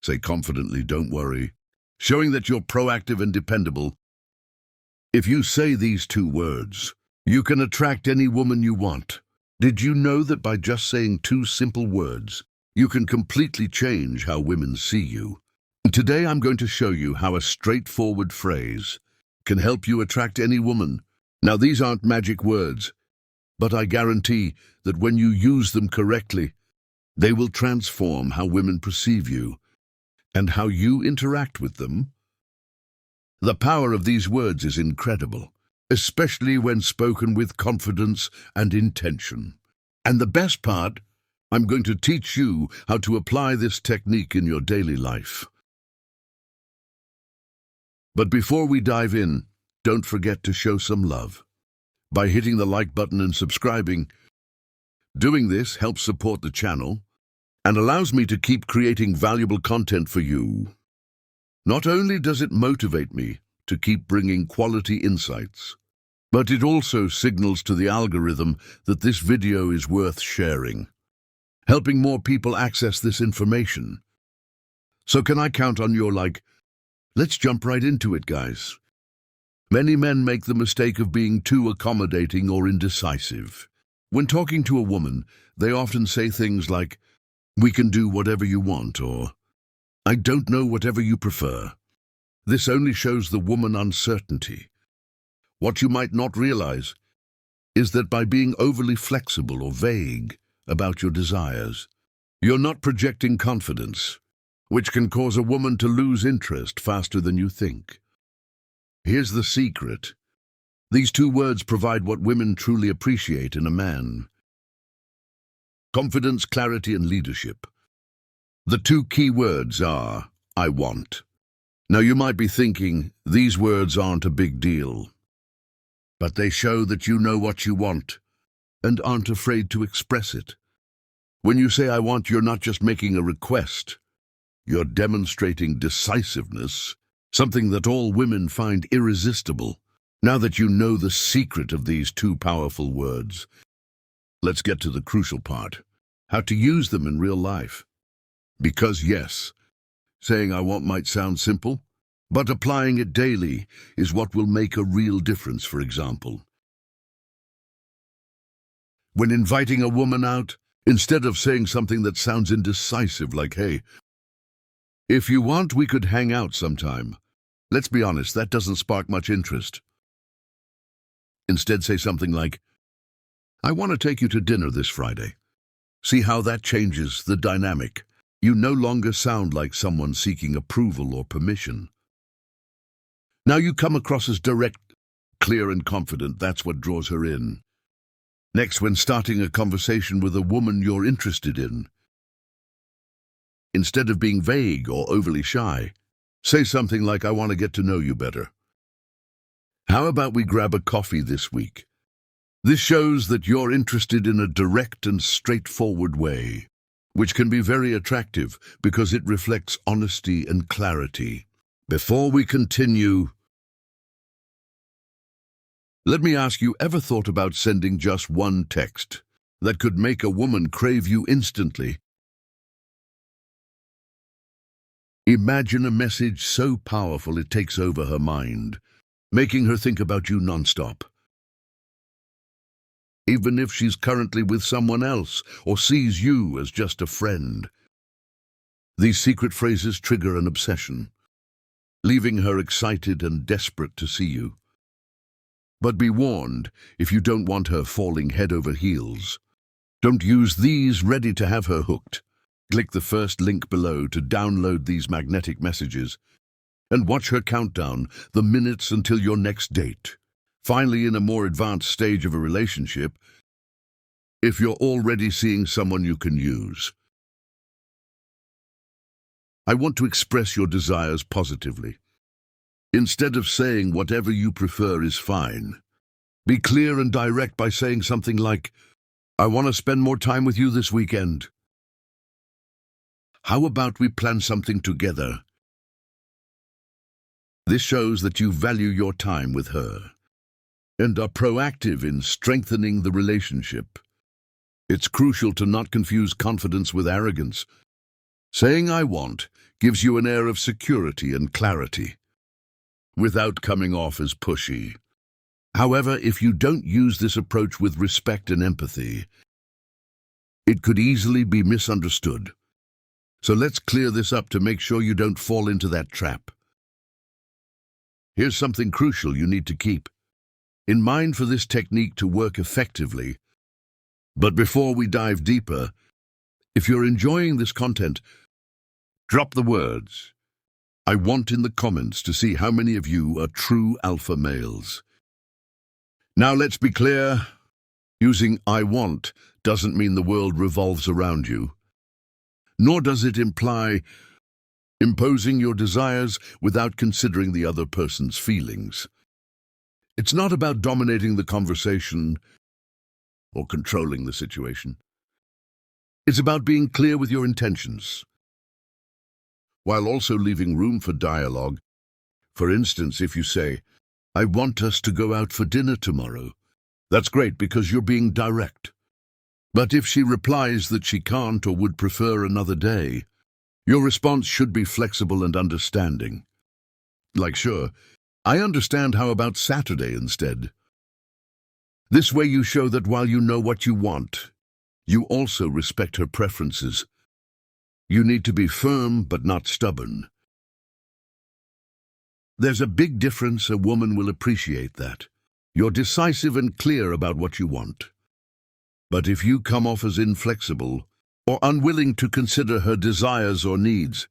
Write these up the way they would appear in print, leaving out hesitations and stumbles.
Say confidently, don't worry, showing that you're proactive and dependable. If you say these two words, you can attract any woman you want. Did you know that by just saying two simple words, you can completely change how women see you? Today I'm going to show you how a straightforward phrase can help you attract any woman. Now these aren't magic words, but I guarantee that when you use them correctly, they will transform how women perceive you and how you interact with them. The power of these words is incredible, especially when spoken with confidence and intention. And the best part, I'm going to teach you how to apply this technique in your daily life. But before we dive in, don't forget to show some love by hitting the like button and subscribing. Doing this helps support the channel and allows me to keep creating valuable content for you. Not only does it motivate me to keep bringing quality insights, but it also signals to the algorithm that this video is worth sharing, helping more people access this information. So can I count on your like? Let's jump right into it, guys. Many men make the mistake of being too accommodating or indecisive. When talking to a woman, they often say things like, "We can do whatever you want," or "I don't know, whatever you prefer." This only shows the woman uncertainty. What you might not realize is that by being overly flexible or vague about your desires, you're not projecting confidence, which can cause a woman to lose interest faster than you think. Here's the secret. These two words provide what women truly appreciate in a man: confidence, clarity, and leadership. The two key words are, "I want." Now you might be thinking, these words aren't a big deal. But they show that you know what you want and aren't afraid to express it. When you say "I want," you're not just making a request. You're demonstrating decisiveness, something that all women find irresistible. Now that you know the secret of these two powerful words, let's get to the crucial part: how to use them in real life. Because yes, saying "I want" might sound simple, but applying it daily is what will make a real difference. For example, when inviting a woman out, instead of saying something that sounds indecisive like, "Hey, if you want, we could hang out sometime." Let's be honest, that doesn't spark much interest. Instead, say something like, "I want to take you to dinner this Friday." See how that changes the dynamic. You no longer sound like someone seeking approval or permission. Now you come across as direct, clear, and confident. That's what draws her in. Next, when starting a conversation with a woman you're interested in, instead of being vague or overly shy, say something like, "I want to get to know you better. How about we grab a coffee this week?" This shows that you're interested in a direct and straightforward way, which can be very attractive because it reflects honesty and clarity. Before we continue, let me ask you, ever thought about sending just one text that could make a woman crave you instantly? Imagine a message so powerful it takes over her mind, making her think about you nonstop. Even if she's currently with someone else or sees you as just a friend. These secret phrases trigger an obsession, leaving her excited and desperate to see you. But be warned, if you don't want her falling head over heels, don't use these ready to have her hooked. Click the first link below to download these magnetic messages and watch her count down the minutes until your next date. Finally, in a more advanced stage of a relationship, if you're already seeing someone you can use, "I want to express your desires positively." Instead of saying "whatever you prefer is fine," be clear and direct by saying something like, "I want to spend more time with you this weekend. How about we plan something together?" This shows that you value your time with her and are proactive in strengthening the relationship. It's crucial to not confuse confidence with arrogance. Saying "I want" gives you an air of security and clarity, without coming off as pushy. However, if you don't use this approach with respect and empathy, it could easily be misunderstood. So let's clear this up to make sure you don't fall into that trap. Here's something crucial you need to keep in mind for this technique to work effectively. But before we dive deeper, if you're enjoying this content, drop the words "I want" in the comments to see how many of you are true alpha males. Now let's be clear, using "I want" doesn't mean the world revolves around you, nor does it imply imposing your desires without considering the other person's feelings. It's not about dominating the conversation or controlling the situation. It's about being clear with your intentions, while also leaving room for dialogue. For instance, if you say, "I want us to go out for dinner tomorrow," that's great because you're being direct. But if she replies that she can't or would prefer another day, your response should be flexible and understanding. Like, "Sure, I understand, how about Saturday instead?" This way you show that while you know what you want, you also respect her preferences. You need to be firm but not stubborn. There's a big difference. A woman will appreciate that. You're decisive and clear about what you want. But if you come off as inflexible or unwilling to consider her desires or needs,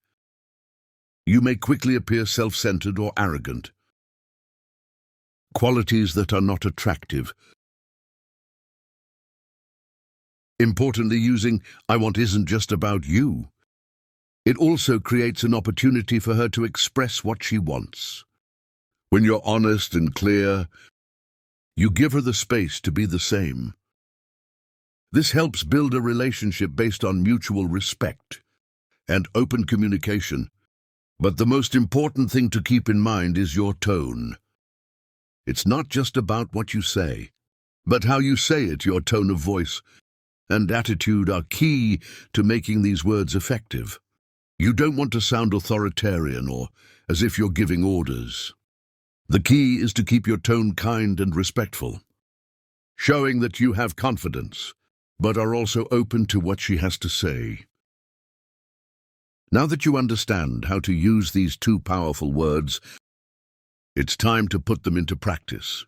you may quickly appear self-centered or arrogant, qualities that are not attractive. Importantly, using "I want" isn't just about you. It also creates an opportunity for her to express what she wants. When you're honest and clear, you give her the space to be the same. This helps build a relationship based on mutual respect and open communication. But the most important thing to keep in mind is your tone. It's not just about what you say, but how you say it. Your tone of voice and attitude are key to making these words effective. You don't want to sound authoritarian or as if you're giving orders. The key is to keep your tone kind and respectful, showing that you have confidence, but are also open to what she has to say. Now that you understand how to use these two powerful words, it's time to put them into practice.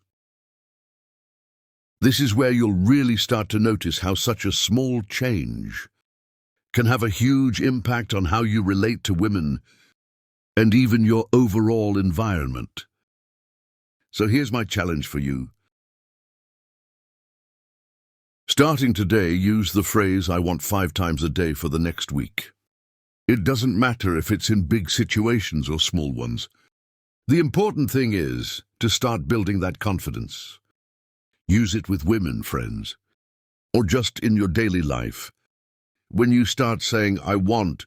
This is where you'll really start to notice how such a small change can have a huge impact on how you relate to women and even your overall environment. So here's my challenge for you. Starting today, use the phrase "I want" 5 times a day for the next week. It doesn't matter if it's in big situations or small ones. The important thing is to start building that confidence. Use it with women friends, or just in your daily life. When you start saying "I want,"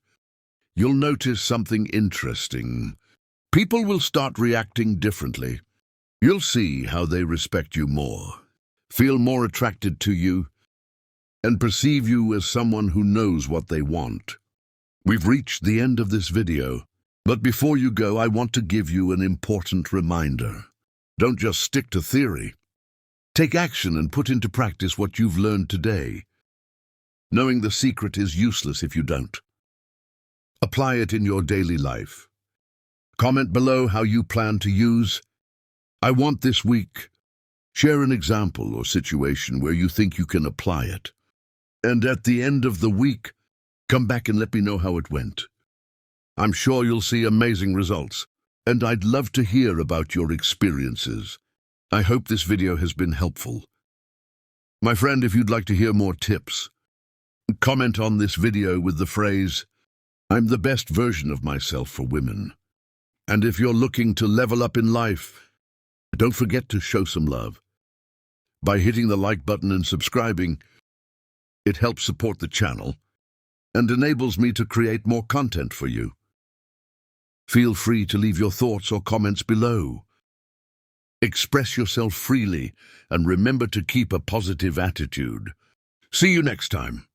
you'll notice something interesting. People will start reacting differently. You'll see how they respect you more, feel more attracted to you, and perceive you as someone who knows what they want. We've reached the end of this video, but before you go, I want to give you an important reminder. Don't just stick to theory. Take action and put into practice what you've learned today. Knowing the secret is useless if you don't. Apply it in your daily life. Comment below how you plan to use "I want" this week. Share an example or situation where you think you can apply it. And at the end of the week, come back and let me know how it went. I'm sure you'll see amazing results, and I'd love to hear about your experiences. I hope this video has been helpful. My friend, if you'd like to hear more tips, comment on this video with the phrase, "I'm the best version of myself for women." And if you're looking to level up in life, don't forget to show some love. By hitting the like button and subscribing, it helps support the channel and enables me to create more content for you. Feel free to leave your thoughts or comments below. Express yourself freely and remember to keep a positive attitude. See you next time.